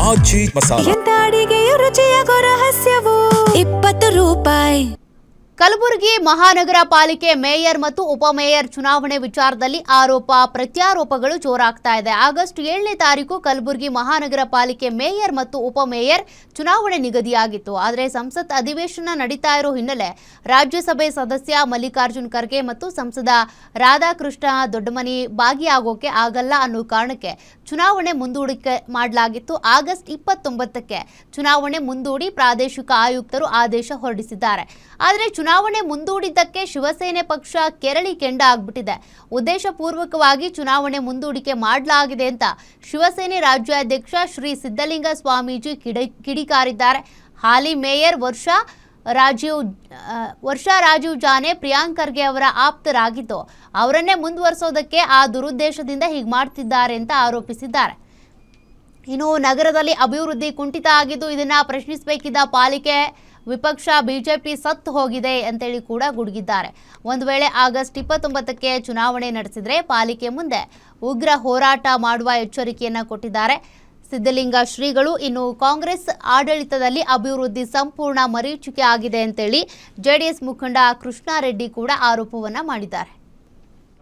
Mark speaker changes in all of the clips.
Speaker 1: ಆಚಿ ಮಸಾಲ.
Speaker 2: ಎಂತ ಅಡಿಗೆಯ ರುಚಿಯಾಗೋ ರಹಸ್ಯವು 20 ರೂಪಾಯಿ.
Speaker 3: ಕಲಬುರಗಿ ಮಹಾನಗರ ಪಾಲಿಕೆ ಮೇಯರ್ ಮತ್ತು ಉಪಮೇಯರ್ ಚುನಾವಣೆ ವಿಚಾರದಲ್ಲಿ ಆರೋಪ ಪ್ರತ್ಯಾರೋಪಗಳು ಜೋರಾಗ್ತಾ ಇದೆ. ಆಗಸ್ಟ್ 7ನೇ ತಾರೀಕು ಕಲಬುರಗಿ ಮಹಾನಗರ ಪಾಲಿಕೆ ಮೇಯರ್ ಮತ್ತು ಉಪಮೇಯರ್ ಚುನಾವಣೆ ನಿಗದಿಯಾಗಿತ್ತು. ಆದರೆ ಸಂಸತ್ ಅಧಿವೇಶನ ನಡೀತಾ ಇರೋ ಹಿನ್ನೆಲೆ ರಾಜ್ಯಸಭೆ ಸದಸ್ಯ ಮಲ್ಲಿಕಾರ್ಜುನ್ ಖರ್ಗೆ ಮತ್ತು ಸಂಸದ ರಾಧಾಕೃಷ್ಣ ದೊಡ್ಡಮನಿ ಭಾಗಿಯಾಗೋಕೆ ಆಗಲ್ಲ ಅನ್ನೋ ಕಾರಣಕ್ಕೆ ಚುನಾವಣೆ ಮುಂದೂಡಿಕೆ ಮಾಡಲಾಗಿತ್ತು. ಆಗಸ್ಟ್ 29ಕ್ಕೆ ಚುನಾವಣೆ ಮುಂದೂಡಿ ಪ್ರಾದೇಶಿಕ ಆಯುಕ್ತರು ಆದೇಶ ಹೊರಡಿಸಿದ್ದಾರೆ. ಆದರೆ ಚುನಾವಣೆ ಮುಂದೂಡಿದ್ದಕ್ಕೆ ಶಿವಸೇನೆ ಪಕ್ಷ ಕೆರಳಿ ಕೆಂಡ ಆಗ್ಬಿಟ್ಟಿದೆ. ಉದ್ದೇಶಪೂರ್ವಕವಾಗಿ ಚುನಾವಣೆ ಮುಂದೂಡಿಕೆ ಮಾಡಲಾಗಿದೆ ಅಂತ ಶಿವಸೇನೆ ರಾಜ್ಯಾಧ್ಯಕ್ಷ ಶ್ರೀ ಸಿದ್ದಲಿಂಗ ಸ್ವಾಮೀಜಿ ಕಿಡಿಕಾರಿದ್ದಾರೆ. ಹಾಲಿ ಮೇಯರ್ ವರ್ಷಾ ರಾಜೀವ್ ಜಾನೆ ಪ್ರಿಯಾಂಕ್ ಖರ್ಗೆ ಅವರ ಆಪ್ತರಾಗಿದ್ದು ಅವರನ್ನೇ ಮುಂದುವರಿಸೋದಕ್ಕೆ ಆ ದುರುದ್ದೇಶದಿಂದ ಹೀಗೆ ಮಾಡ್ತಿದ್ದಾರೆ ಅಂತ ಆರೋಪಿಸಿದ್ದಾರೆ. ಇನ್ನು ನಗರದಲ್ಲಿ ಅಭಿವೃದ್ಧಿ ಕುಂಠಿತ ಆಗಿದ್ದು ಇದನ್ನ ಪ್ರಶ್ನಿಸಬೇಕಿದ್ದ ಪಾಲಿಕೆ ವಿಪಕ್ಷ ಬಿಜೆಪಿ ಸತ್ತು ಹೋಗಿದೆ ಅಂತೇಳಿ ಕೂಡ ಗುಡುಗಿದ್ದಾರೆ. ಒಂದು ವೇಳೆ ಆಗಸ್ಟ್ 29ಕ್ಕೆ ಚುನಾವಣೆ ನಡೆಸಿದರೆ ಪಾಲಿಕೆ ಮುಂದೆ ಉಗ್ರ ಹೋರಾಟ ಮಾಡುವ ಎಚ್ಚರಿಕೆಯನ್ನು ಕೊಟ್ಟಿದ್ದಾರೆ ಸಿದ್ದಲಿಂಗ ಶ್ರೀಗಳು. ಇನ್ನು ಕಾಂಗ್ರೆಸ್ ಆಡಳಿತದಲ್ಲಿ ಅಭಿವೃದ್ಧಿ ಸಂಪೂರ್ಣ ಮರೀಚಿಕೆ ಆಗಿದೆ ಅಂತೇಳಿ ಜೆಡಿಎಸ್ ಮುಖಂಡ ಕೃಷ್ಣಾರೆಡ್ಡಿ ಕೂಡ ಆರೋಪವನ್ನ ಮಾಡಿದ್ದಾರೆ.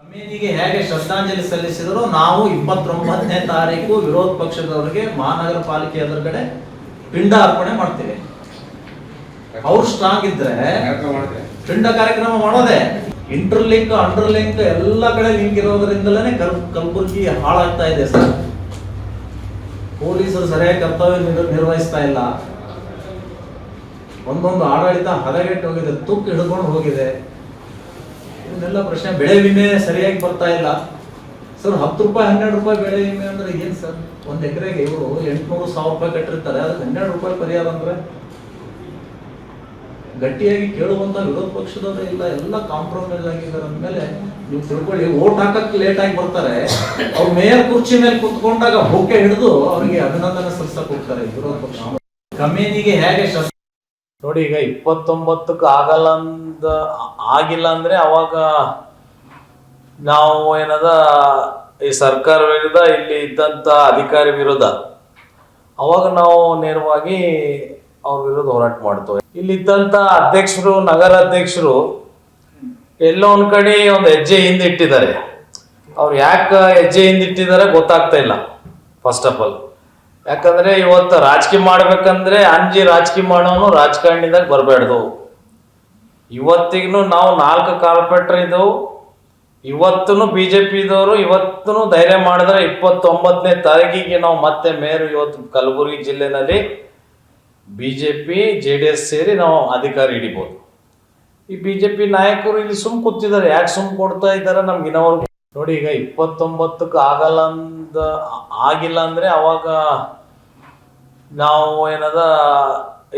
Speaker 4: ಕಮ್ಯುನಿಟಿಗೆ ಹೇಗೆ ಶ್ರದ್ಧಾಂಜಲಿ ಸಲ್ಲಿಸಿದ್ರು ನಾವು 29ನೇ ತಾರೀಕು ವಿರೋಧ ಪಕ್ಷದವರಿಗೆ ಮಹಾನಗರ ಪಾಲಿಕೆ ಎದುರುಗಡೆ ಪಿಂಡ ಅರ್ಪಣೆ ಮಾಡ್ತೇವೆ. ಅವ್ರು ಸ್ಟ್ರಾಂಗ್ ಇದ್ರೆ ಪಿಂಡ ಕಾರ್ಯಕ್ರಮ ಮಾಡೋದೆ. ಇಂಟರ್ಲಿಂಕ್ ಅಂಡರ್ಲಿಂಕ್ ಎಲ್ಲ ಕಡೆ ಲಿಂಕ್ ಇರೋದ್ರಿಂದಲೇ ಕಲಬುರಗಿ ಹಾಳಾಗ್ತಾ ಇದೆ ಸರ್. ಪೊಲೀಸರು ಸರಿಯಾಗಿ ಕರ್ತವ್ಯ ನಿರ್ವಹಿಸ್ತಾ ಇಲ್ಲ. ಒಂದೊಂದು ಆಡಳಿತ ಹದಗೆಟ್ಟು ಹೋಗಿದೆ, ತುಕ್ಕು ಹಿಡ್ಕೊಂಡು ಹೋಗಿದೆ. ಇದನ್ನೆಲ್ಲ ಪ್ರಶ್ನೆ. ಬೆಳೆ ವಿಮೆ ಸರಿಯಾಗಿ ಬರ್ತಾ ಇಲ್ಲ ಸರ್. 10 ರೂಪಾಯಿ 12 ರೂಪಾಯಿ ಬೆಳೆ ವಿಮೆ ಅಂದ್ರೆ ಏನ್ ಸರ್? 1 ಎಕರೆಗೆ ಇವರು 800-1000 ರೂಪಾಯಿ ಕಟ್ಟಿರ್ತಾರೆ. ಅದಕ್ಕೆ 12 ರೂಪಾಯಿ ಪರಿಹಾರ ಅಂದ್ರೆ ಗಟ್ಟಿಯಾಗಿ ಕೇಳುವಂತ ವಿರೋಧ ಪಕ್ಷದವರೇ ಇಲ್ಲ. ಎಲ್ಲ ಕಾಂಪ್ರಮೈಸ್ ಆಗಿದ್ದಾರೆ ಅಂದಮೇಲೆ ನೀವು ತಿಳ್ಕೊಳ್ಳಿ. ಓಟ್ ಹಾಕಕ್ಕೆ ಲೇಟ್ ಆಗಿ ಬರ್ತಾರೆ. ಅವ್ರು ಮೇಯರ್ ಕುರ್ಚಿ ಮೇಲೆ ಕುತ್ಕೊಂಡಾಗ ಹೊಕ್ಕೆ ಹಿಡಿದು ಅವರಿಗೆ ಅಭಿನಂದನೆ ಸಲ್ಲಿಸಕ್ ಹೋಗ್ತಾರೆ ವಿರೋಧ ಪಕ್ಷ. ಕಮ್ಯುನಿಟಿಗೆ ಹೇಗೆ
Speaker 5: ನೋಡಿ, ಈಗ 29ಕ್ಕೆ ಆಗಿಲ್ಲ ಅಂದ್ರೆ ಅವಾಗ ನಾವು ಏನದ ಈ ಸರ್ಕಾರ ವಿರುದ್ಧ, ಇಲ್ಲಿ ಇದ್ದಂತ ಅಧಿಕಾರಿ ವಿರುದ್ಧ ಅವಾಗ ನಾವು ನೇರವಾಗಿ ಅವ್ರ ವಿರುದ್ಧ ಹೋರಾಟ ಮಾಡ್ತೇವೆ. ಇಲ್ಲಿದ್ದಂತ ಅಧ್ಯಕ್ಷರು, ನಗರ ಅಧ್ಯಕ್ಷರು ಎಲ್ಲೋ ಒಂದ್ ಕಡೆ ಒಂದು ಹೆಜ್ಜೆ ಹಿಂದಿಟ್ಟಿದ್ದಾರೆ. ಅವ್ರು ಯಾಕೆ ಹೆಜ್ಜೆ ಹಿಂದಿಟ್ಟಿದ್ದಾರೆ ಗೊತ್ತಾಗ್ತಾ ಇಲ್ಲ. ಫಸ್ಟ್ ಆಫ್ ಆಲ್ ಯಾಕಂದ್ರೆ ಇವತ್ತು ರಾಜಕೀಯ ಮಾಡ್ಬೇಕಂದ್ರೆ ಅಂಜಿ ರಾಜಕೀಯ ಮಾಡೋನು ರಾಜಕಾರಣಿದಾಗ ಬರಬೇಡ್ದು. ಇವತ್ತಿಗೂ ನಾವು 4 ಕಾರ್ಪೊರೇಟರ್ ಇದ್ದವು. ಇವತ್ತು ಬಿಜೆಪಿ ಇದವರು ಇವತ್ತು ಧೈರ್ಯ ಮಾಡಿದ್ರೆ 29ನೇ ತಾರೀಕಿಗೆ ನಾವು ಮತ್ತೆ ಮೇಯರ್ ಇವತ್ತು ಕಲಬುರಗಿ ಜಿಲ್ಲೆನಲ್ಲಿ ಬಿಜೆಪಿ JDS ಸೇರಿ ನಾವು ಅಧಿಕಾರ ಹಿಡಿಬೋದು. ಈ ಬಿಜೆಪಿ ನಾಯಕರು ಇಲ್ಲಿ ಸುಮ್ ಕೂತಿದ್ದಾರೆ. ಯಾಕೆ ಸುಮ್ ಕೊಡ್ತಾ ಇದ್ದಾರೆ ನಮ್ಗೆ ಇನ್ನವರೆಗೂ? ನೋಡಿ, ಈಗ 29ಕ್ಕೆ ಆಗಿಲ್ಲ ಅಂದ್ರೆ ಅವಾಗ ನಾವು ಏನದ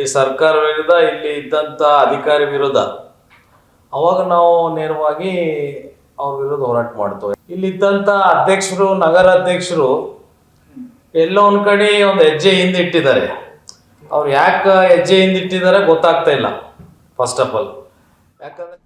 Speaker 5: ಈ ಸರ್ಕಾರ ವಿರುದ್ಧ, ಇಲ್ಲಿ ಇದ್ದಂತ ಅಧಿಕಾರಿ ವಿರುದ್ಧ ಅವಾಗ ನಾವು ನೇರವಾಗಿ ಅವ್ರ ವಿರುದ್ಧ ಹೋರಾಟ ಮಾಡ್ತೇವೆ. ಇಲ್ಲಿದ್ದಂತ ಅಧ್ಯಕ್ಷರು, ನಗರ ಅಧ್ಯಕ್ಷರು ಎಲ್ಲೋ ಒಂದ್ ಕಡೆ ಒಂದು ಹೆಜ್ಜೆ ಹಿಂದಿಟ್ಟಿದ್ದಾರೆ. ಅವ್ರು ಯಾಕೆ ಹೆಜ್ಜೆ ಹಿಂದಿಟ್ಟಿದ್ದಾರೆ ಗೊತ್ತಾಗ್ತಾ ಇಲ್ಲ. ಫಸ್ಟ್ ಆಫ್ ಆಲ್ ಯಾಕಂದ್ರೆ